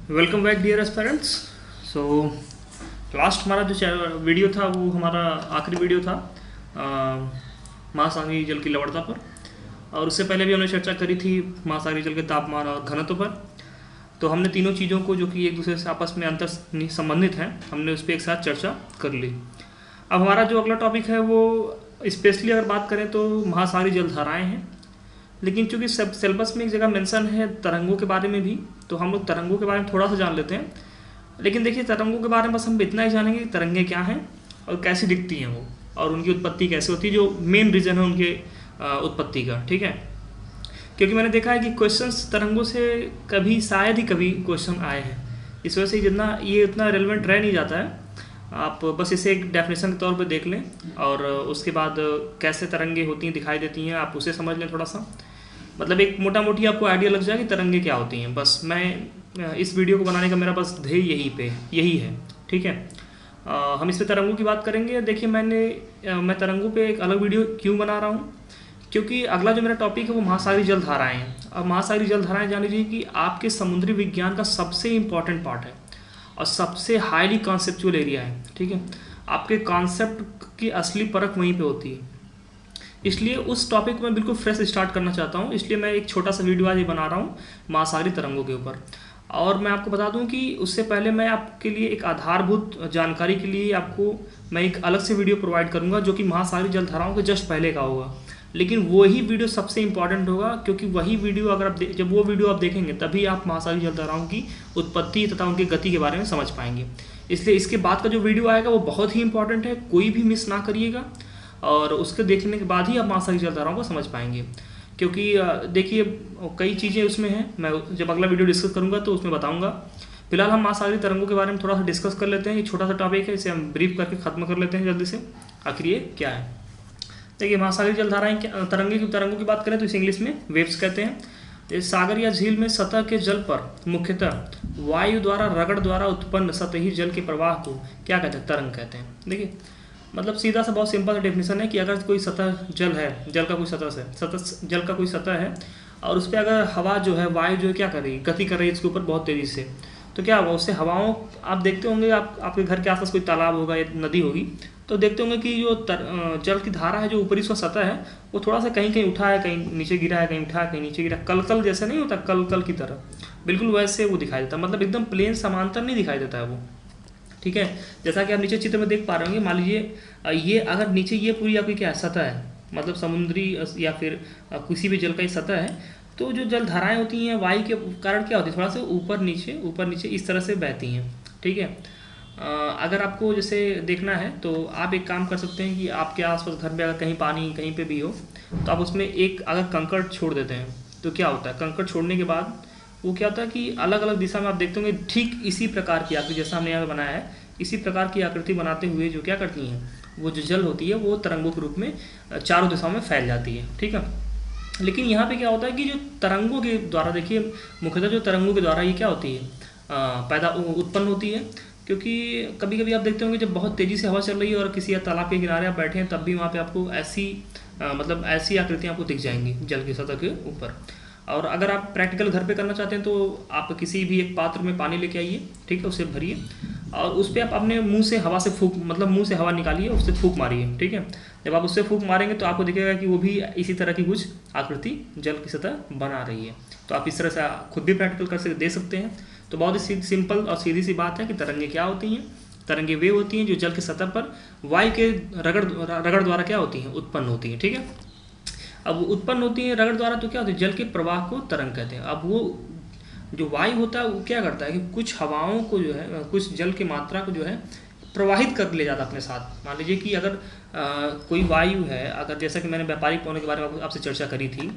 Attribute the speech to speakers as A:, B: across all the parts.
A: Welcome back dear aspirants. So last हमारा जो video था वो हमारा आखिरी वीडियो था महासागरीय जल की लवणता पर, और उससे पहले भी हमने चर्चा करी थी महासागरीय जल के तापमान और घनत्व पर। तो हमने तीनों चीज़ों को जो कि एक दूसरे से आपस में अंतर संबंधित हैं, हमने उस पर एक साथ चर्चा कर ली। अब हमारा जो अगला टॉपिक है वो स्पेशली अगर बात करें तो महासागरीय जलधाराएँ हैं, लेकिन चूंकि सब सिलेबस में एक जगह मेंशन है तरंगों के बारे में भी, तो हम लोग तरंगों के बारे में थोड़ा सा जान लेते हैं। लेकिन देखिए, तरंगों के बारे में बस हम इतना ही जानेंगे कि तरंगे क्या हैं और कैसी दिखती हैं वो, और उनकी उत्पत्ति कैसे होती है, जो मेन रीज़न है उनके उत्पत्ति का। ठीक है, क्योंकि मैंने देखा है कि क्वेश्चंस तरंगों से कभी शायद ही कभी क्वेश्चन आए हैं, इस वजह से जितना ये उतना रेलिवेंट रह नहीं जाता है। आप बस इसे एक डेफिनेशन के तौर पे देख लें, और उसके बाद कैसे तरंगे होती हैं, दिखाई देती हैं, आप उसे समझ लें थोड़ा सा। मतलब एक मोटा मोटी आपको आइडिया लग जाए कि तरंगे क्या होती हैं। बस मैं इस वीडियो को बनाने का मेरा बस ध्येय यही है। ठीक है, हम इस पे तरंगों की बात करेंगे। देखिए, मैं तरंगों पे एक अलग वीडियो क्यों बना रहा हूँ, क्योंकि अगला जो मेरा टॉपिक है वो महासागरीय जलधाराएँ हैं। अब महासागरीय जलधाराएँ जान लीजिए कि आपके समुद्री विज्ञान का सबसे इम्पॉर्टेंट पार्ट है और सबसे हाईली कॉन्सेप्चुअल एरिया है। ठीक है, आपके कॉन्सेप्ट की असली परख वहीं पे होती है। इसलिए उस टॉपिक को मैं बिल्कुल फ्रेश स्टार्ट करना चाहता हूँ, इसलिए मैं एक छोटा सा वीडियो आज बना रहा हूँ महासागरीय तरंगों के ऊपर। और मैं आपको बता दूं कि उससे पहले मैं आपके लिए एक आधारभूत जानकारी के लिए आपको मैं एक अलग से वीडियो प्रोवाइड करूँगा, जो कि महासागरीय जलधाराओं के जस्ट पहले का होगा। लेकिन वही वीडियो सबसे इंपॉर्टेंट होगा, क्योंकि वही वीडियो अगर आप जब वो वीडियो आप देखेंगे तभी आप महासागरीय जलधाराओं की उत्पत्ति तथा उनकी गति के बारे में समझ पाएंगे। इसलिए इसके बाद का जो वीडियो आएगा वो बहुत ही इंपॉर्टेंट है, कोई भी मिस ना करिएगा, और उसके देखने के बाद ही आप महासागरीय जलधाराओं को समझ पाएंगे। क्योंकि देखिए, कई चीज़ें उसमें हैं, मैं जब अगला वीडियो डिस्कस करूंगा तो उसमें बताऊंगा। फिलहाल हम महासागरीय तरंगों के बारे में थोड़ा सा डिस्कस कर लेते हैं। ये छोटा सा टॉपिक है, इसे हम ब्रीफ करके खत्म कर लेते हैं जल्दी से। आखिर ये क्या है, देखिए महासागरीय जलधाराएं तरंगों की बात करें तो इसे इंग्लिश में वेव्स कहते हैं। सागर या झील में सतह के जल पर मुख्यतः वायु द्वारा रगड़ द्वारा उत्पन्न सतही जल के प्रवाह को क्या कहते हैं, तरंग कहते हैं। देखिए, मतलब सीधा सा बहुत सिंपल डेफिनेशन है कि अगर कोई सतह जल है, जल का कोई सतह है, और उस पर अगर हवा जो है, वायु जो है क्या कर रही है, गति कर रही है इसके ऊपर बहुत तेज़ी से, तो क्या होगा उससे हवाओं, आप देखते होंगे आपके घर के आसपास कोई तालाब होगा या नदी होगी, तो देखते होंगे कि जो जल की धारा है, जो ऊपरी उसका सतह है, वो थोड़ा सा कहीं कहीं उठा है, कहीं नीचे गिरा है, कहीं उठा है, कहीं नीचे गिरा। कल जैसे नहीं होता, कल की तरह बिल्कुल वैसे वो दिखाई देता है। मतलब एकदम प्लेन समांतर नहीं दिखाई देता है वो। ठीक है, जैसा कि आप नीचे चित्र में देख पा रहे होंगे, मान लीजिए ये अगर नीचे ये पूरी आपकी क्या सतह है, मतलब समुद्री या फिर किसी भी जल का सतह है, तो जो जल धाराएं होती हैं वायु के कारण क्या होती है, थोड़ा सा ऊपर नीचे इस तरह से बहती हैं। ठीक है, अगर आपको जैसे देखना है तो आप एक काम कर सकते हैं कि आपके आसपास घर में अगर कहीं पानी कहीं पे भी हो, तो आप उसमें एक अगर कंकड़ छोड़ देते हैं तो क्या होता है, कंकड़ छोड़ने के बाद वो क्या होता है कि अलग अलग दिशा में आप देखते होंगे ठीक इसी प्रकार की आकृति, जैसा हमने यहाँ बनाया है, इसी प्रकार की आकृति बनाते हुए जो क्या करती हैं, वो जो जल होती है वो तरंगों के रूप में चारों दिशाओं में फैल जाती है। ठीक है, लेकिन यहाँ पे क्या होता है कि जो तरंगों के द्वारा, देखिए मुख्यतः जो तरंगों के द्वारा ये क्या होती है, उत्पन्न होती है। क्योंकि कभी कभी आप देखते होंगे जब बहुत तेज़ी से हवा चल रही है और किसी तालाब के किनारे आप बैठे हैं, तब भी वहाँ पे आपको ऐसी आकृतियाँ आपको दिख जाएंगी जल की सतह के ऊपर। और अगर आप प्रैक्टिकल घर पे करना चाहते हैं तो आप किसी भी एक पात्र में पानी लेके आइए, ठीक है, उसे भरिए और उस पर आप अपने मुंह से हवा से फूंक, मतलब मुंह से हवा निकालिए, उससे फूंक मारिए। ठीक है, जब आप उससे फूंक मारेंगे तो आपको दिखेगा कि वो भी इसी तरह की कुछ आकृति जल की सतह बना रही है। तो आप इस तरह से खुद भी प्रैक्टिकल कर दे सकते हैं। तो बहुत ही सिंपल और सीधी सी बात है कि तरंगे क्या होती हैं। तरंगे वे होती हैं जो जल की सतह पर वायु के रगड़ द्वारा क्या होती हैं, उत्पन्न होती हैं। ठीक है, अब उत्पन्न होती है रगड़ द्वारा, तो क्या होता है, जल के प्रवाह को तरंग कहते हैं। अब वो जो वायु होता है वो क्या करता है कि कुछ हवाओं को जो है, कुछ जल की मात्रा को जो है प्रवाहित कर ले जाता है अपने साथ। मान लीजिए कि अगर कोई वायु है, अगर जैसा कि मैंने व्यापारिक पौने के बारे में आपसे चर्चा करी थी,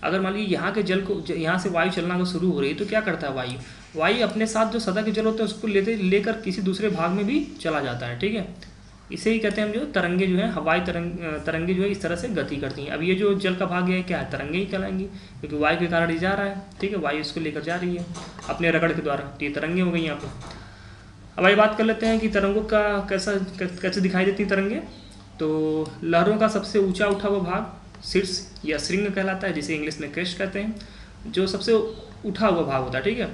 A: अगर मान लीजिए यहाँ के जल को, यहाँ से वायु चलना शुरू हो रही है, तो क्या करता है वायु अपने साथ जो सतह के जल होते हैं उसको लेकर किसी दूसरे भाग में भी चला जाता है। ठीक है, इसे ही कहते हैं हम जो तरंगे जो है, हवाई तरंगे जो है इस तरह से गति करती हैं। अब ये जो जल का भाग है क्या है, तरंगे ही कहलाएंगी, क्योंकि वायु के कारण ही जा रहा है। ठीक है, वायु इसको लेकर जा रही है अपने रगड़ के द्वारा, तो ये तरंगे हो गई यहाँ पर। अब आइए बात कर लेते हैं कि तरंगों का कैसे दिखाई देती हैं तरंगे। तो लहरों का सबसे ऊंचा उठा हुआ भाग शीर्ष या श्रृंग कहलाता है, जिसे इंग्लिश में क्रेस्ट कहते हैं, जो सबसे उठा हुआ भाग होता है। ठीक है,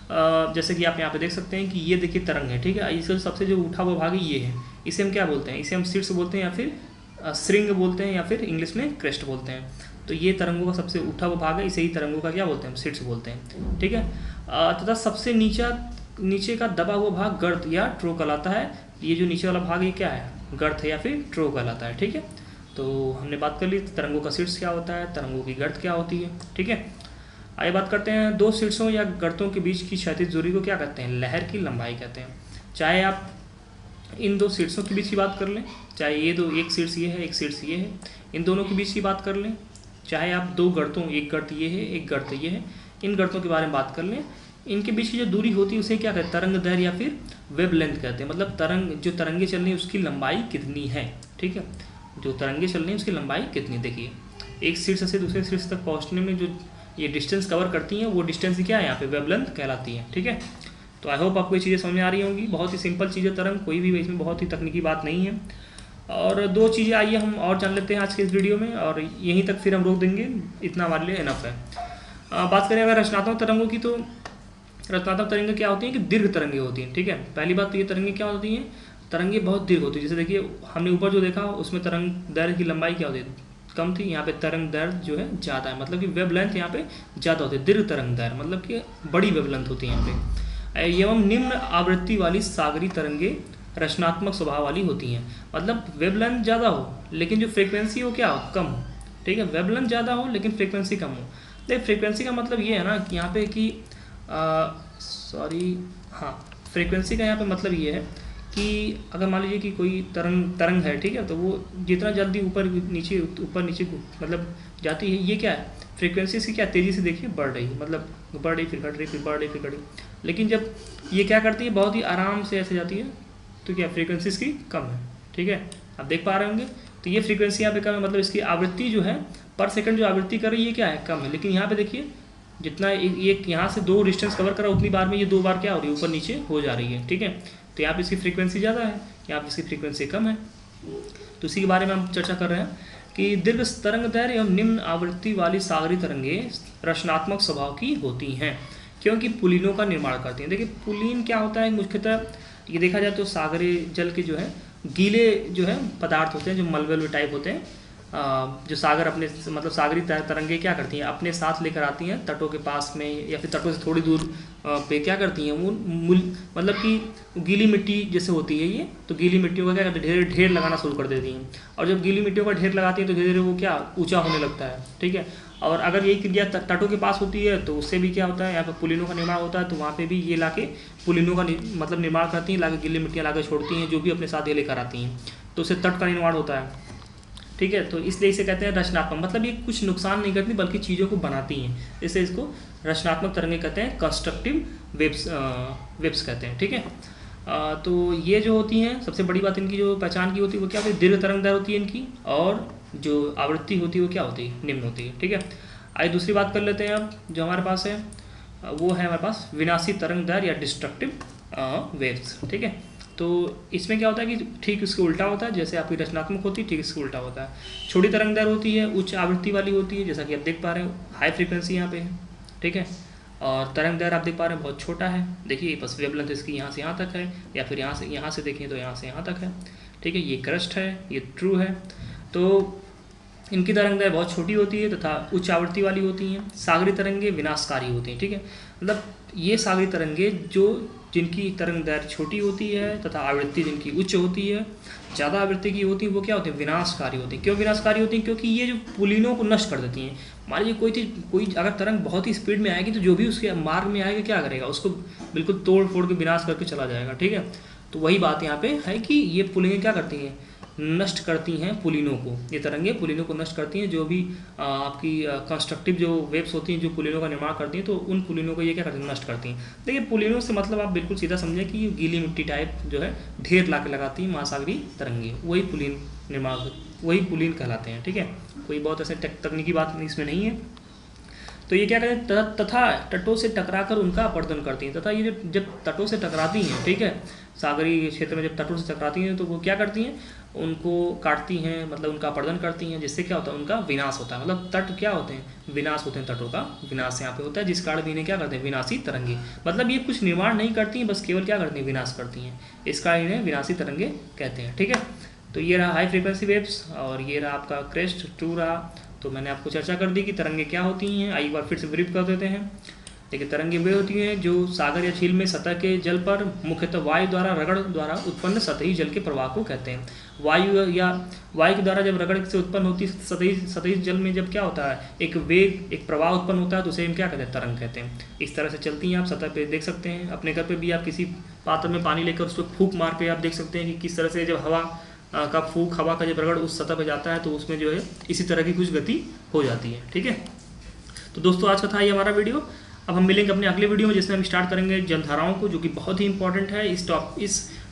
A: जैसे कि आप यहाँ पे देख सकते हैं कि ये देखिए तरंग है, ठीक है। इसका सबसे जो उठा हुआ भाग है ये है, इसे हम क्या बोलते हैं, इसे हम शीर्ष बोलते हैं या फिर श्रृंग बोलते हैं या फिर इंग्लिश में क्रेस्ट बोलते हैं। तो ये तरंगों का सबसे उठा हुआ भाग है, इसे ही तरंगों का क्या बोलते हैं, हम शीर्ष बोलते हैं, ठीक है। तथा सबसे नीचे का दबा हुआ भाग गर्त या ट्रो कहलाता है। ये जो नीचे वाला भाग ये क्या है, गर्त है या फिर ट्रो कहलाता है, ठीक है। तो हमने बात कर ली तरंगों का शीर्ष क्या होता है, तरंगों की गर्त क्या होती है, ठीक है। आइए बात करते हैं दो शीर्षों या गर्तों के बीच की क्षैतिज दूरी को क्या कहते हैं, लहर की लंबाई कहते हैं। चाहे आप इन दो शीर्षों के बीच की बात कर लें, चाहे ये दो, एक शीर्ष ये है एक शीर्ष ये है, इन दोनों के बीच की बात कर लें, चाहे आप दो गर्तों, एक गर्त ये है एक गर्त ये है, इन गर्तों के बारे में बात कर लें, इनके बीच की जो दूरी होती है उसे क्या कहते हैं, तरंग दैर्घ्य या फिर वेब लेंथ कहते हैं। मतलब जो तरंगे चल रही है उसकी लंबाई कितनी है, ठीक है। जो तरंगे चल रही है उसकी लंबाई कितनी, देखिए एक शीर्ष से दूसरे शीर्ष तक पहुँचने में जो ये डिस्टेंस कवर करती हैं वो डिस्टेंस क्या है यहाँ पे, वेब लेंथ कहलाती है, ठीक है। तो आई होप आपको ये चीज़ें समझ में आ रही होंगी। बहुत ही सिंपल चीज़ है तरंग, कोई भी इसमें बहुत ही तकनीकी बात नहीं है। और दो चीज़ें आइए हम और जान लेते हैं आज के इस वीडियो में, और यहीं तक फिर हम रोक देंगे, इतना हमारे लिए इनफ है। बात करें अगर रचनात्मक तरंगों की, तो रचनात्मक तरंगें क्या होती हैं कि दीर्घ तरंगें होती हैं, ठीक है। पहली बात तो ये तरंगें क्या होती हैं, तरंगें बहुत दीर्घ होती है। जैसे देखिए हमने ऊपर जो देखा उसमें तरंग दैर्घ्य की लंबाई क्या होती है, कम थी, यहाँ पे तरंग दैर्घ्य जो है ज़्यादा है, मतलब कि वेब लेंथ यहाँ पे ज़्यादा होती है। दीर्घ तरंग दैर्घ्य मतलब कि बड़ी वेब लेंथ होती है यहाँ पे। एवं निम्न आवृत्ति वाली सागरी तरंगे रचनात्मक स्वभाव वाली होती हैं, मतलब वेब लेंथ ज़्यादा हो लेकिन जो फ्रीक्वेंसी हो क्या हो, कम हो, ठीक है। वेब लेंथ ज़्यादा हो लेकिन फ्रीक्वेंसी कम हो। देखिए फ्रीक्वेंसी का मतलब ये है ना कि यहाँ पे कि फ्रीक्वेंसी का यहाँ पे मतलब ये है कि अगर मान लीजिए कि कोई तरंग है, ठीक है, तो वो जितना जल्दी ऊपर नीचे मतलब जाती है, ये क्या है, फ्रीक्वेंसी से क्या तेज़ी से देखिए बढ़ रही है, मतलब बढ़ रही फिर घट रही फिर बढ़ रही फिर घट रही। लेकिन जब ये क्या करती है, बहुत ही आराम से ऐसे जाती है, तो क्या फ्रीक्वेंसी इसकी कम है, ठीक है, आप देख पा रहे होंगे। तो ये फ्रीक्वेंसी यहाँ पे कम है, मतलब इसकी आवृत्ति जो है पर सेकंड जो आवृत्ति कर रही है ये क्या है, कम है। लेकिन यहाँ पे देखिए जितना ये यहाँ से दो डिस्टेंस कवर करा उतनी बार में ये दो बार क्या हो रही है, ऊपर नीचे हो जा रही है, ठीक है। तो यहाँ पे इसकी फ्रीक्वेंसी ज़्यादा है, यहाँ पे इसकी फ्रीक्वेंसी कम है। तो इसी के बारे में हम चर्चा कर रहे हैं कि दीर्घ तरंग दैर्घ्य एवं निम्न आवृत्ति वाली सागरी तरंगें रचनात्मक स्वभाव की होती हैं क्योंकि पुलिनों का निर्माण करती हैं। देखिए पुलिन क्या होता है, मुख्यतः ये देखा जाए तो सागरी जल के जो है गीले जो है पदार्थ होते हैं, जो मलबे टाइप होते हैं, जो सागर अपने मतलब सागरी तरंगे क्या करती हैं, अपने साथ लेकर आती हैं तटों के पास में या फिर तटों से थोड़ी दूर पे क्या करती हैं वो मतलब कि गीली मिट्टी जैसे होती है ये, तो गीली मिट्टियों का क्या करती है, ढेर लगाना शुरू कर देती हैं। और जब गीली मिट्टियों का ढेर लगाती हैं तो धीरे धीरे वो क्या ऊँचा होने लगता है, ठीक है। और अगर यही क्रिया तटों के पास होती है तो उससे भी क्या होता है, यहाँ पर पुलिनों का निर्माण होता है, तो वहाँ पे भी ये लाके पुलिनों का मतलब निर्माण करती हैं, लाके गीली मिट्टियाँ लाके छोड़ती हैं, जो भी अपने साथ ये लेकर आती हैं, तो उससे तट का निर्माण होता है, ठीक है। तो इसलिए इसे कहते हैं रचनात्मक, मतलब ये कुछ नुकसान नहीं करती बल्कि चीज़ों को बनाती हैं, इसलिए इसको रचनात्मक तरंगें कहते हैं, कंस्ट्रक्टिव वेव्स कहते हैं, ठीक है। तो ये जो होती हैं सबसे बड़ी बात इनकी जो पहचान की होती है वो क्या होती है, दीर्घ तरंग दैर्घ्य होती है इनकी, और जो आवृत्ति होती है वो क्या होती है, निम्न होती है, ठीक है। आइए दूसरी बात कर लेते हैं अब, जो हमारे पास है वो है हमारे पास विनाशी तरंग दैर्घ्य या डिस्ट्रक्टिव वेव्स, ठीक है। तो इसमें क्या होता है कि ठीक इसके उल्टा होता है, जैसे आपकी रचनात्मक होती है ठीक इसके उल्टा होता है। छोटी तरंग दैर्घ्य होती है, उच्च आवृत्ति वाली होती है, जैसा कि आप देख पा रहे हो हाई फ्रीक्वेंसी यहाँ पे है, ठीक है। और तरंग दैर्घ्य आप देख पा रहे हैं बहुत छोटा है, देखिए बस वेवलेंथ इसकी यहाँ से यहाँ तक है, या फिर यहाँ से देखें तो यहाँ से यहाँ तक है, ठीक है। ये क्रस्ट है, ये ट्रू है। तो इनकी तरंग दैर्घ्य बहुत छोटी होती है तथा उच्च आवृत्ति वाली होती हैं। सागरी तरंगे विनाशकारी होती हैं, ठीक है। मतलब ये सागरी तरंगे जिनकी तरंग दैर्घ्य छोटी होती है तथा आवृत्ति जिनकी उच्च होती है, ज़्यादा आवृत्ति की होती है, वो क्या होती है, विनाशकारी होती है। क्यों विनाशकारी होती हैं, क्योंकि ये जो पुलिनों को नष्ट कर देती हैं। मान लीजिए कोई अगर तरंग बहुत ही स्पीड में आएगी तो जो भी उसके मार्ग में आएगा क्या करेगा, उसको बिल्कुल तोड़ फोड़ के विनाश करके चला जाएगा, ठीक है। तो वही बात यहाँ पे है कि ये पुलिनें क्या करती हैं, नष्ट करती हैं पुलिनों को, ये तरंगे पुलिनों को नष्ट करती हैं। जो भी आपकी कंस्ट्रक्टिव जो वेव्स होती हैं जो पुलिनों का निर्माण करती हैं, तो उन पुलिनों को ये क्या करती हैं, नष्ट करती हैं। देखिए पुलिनों से मतलब आप बिल्कुल सीधा समझें कि गीली मिट्टी टाइप जो है ढेर ला के लगाती हैं महासागरी तरंगे, वही पुलिन निर्माण, वही पुलिन कहलाते हैं, ठीक है। कोई बहुत ऐसे तकनीकी बात इसमें नहीं है। तो ये क्या कहते हैं, तथा तटों से टकराकर उनका अपवर्तन करती हैं। तथा ये जब तटों से टकराती हैं, ठीक है, सागरीय क्षेत्र में जब तटों से टकराती हैं तो वो क्या करती हैं, उनको काटती हैं, मतलब उनका अपरदन करती हैं, जिससे क्या होता है, उनका विनाश होता है। मतलब तट क्या होते हैं, विनाश होते हैं, तटों का विनाश यहाँ पे होता है, जिस कारण भी इन्हें क्या करते हैं, विनाशी तरंगे। मतलब ये कुछ निर्माण नहीं करती हैं, बस केवल क्या करती हैं, विनाश करती हैं, इस कारण इन्हें विनाशी तरंगे कहते हैं। ठीक है, तो ये रहा हाई फ्रीक्वेंसी वेव्स और ये रहा आपका क्रेस्ट 2 रहा। तो मैंने आपको चर्चा कर दी कि तरंगे क्या होती हैं, एक बार फिर से ब्रीफ कर देते हैं। देखिए, तरंगे वे होती हैं जो सागर या झील में सतह के जल पर मुख्यतः वायु द्वारा रगड़ द्वारा उत्पन्न सतही जल के प्रवाह को कहते हैं। वायु के द्वारा जब रगड़ से उत्पन्न होती सतही जल में जब क्या होता है, एक वेग, एक प्रवाह उत्पन्न होता है, तो उसे हम क्या कहते हैं, तरंग कहते हैं। इस तरह से चलती हैं, आप सतह पे देख सकते हैं। अपने घर पे भी आप किसी पात्र में पानी लेकर उस पर फूंक मार के आप देख सकते हैं कि किस तरह से जब हवा का जब रगड़ उस सतह पर जाता है तो उसमें जो है इसी तरह की कुछ गति हो जाती है। ठीक है, तो दोस्तों आज का था ये हमारा वीडियो। अब हम मिलेंगे अपने अगले वीडियो में, जिसमें हम स्टार्ट करेंगे जलधाराओं को, जो कि बहुत ही इंपॉर्टेंट है। इस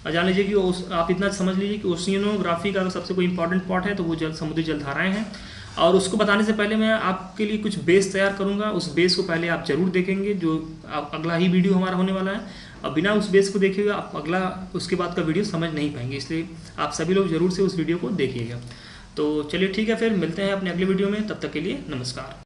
A: जान लीजिए कि आप इतना समझ लीजिए कि ओशियनोग्राफी का अगर सबसे कोई इंपॉर्टेंट पार्ट है तो वो समुद्री जलधाराएं हैं। और उसको बताने से पहले मैं आपके लिए कुछ बेस तैयार करूंगा। उस बेस को पहले आप जरूर देखेंगे, जो अगला ही वीडियो हमारा होने वाला है। अब बिना उस बेस को देखेगा आप अगला उसके बाद का वीडियो समझ नहीं पाएंगे, इसलिए आप सभी लोग जरूर से उस वीडियो को देखिएगा। तो चलिए ठीक है, फिर मिलते हैं अपने अगले वीडियो में, तब तक के लिए नमस्कार।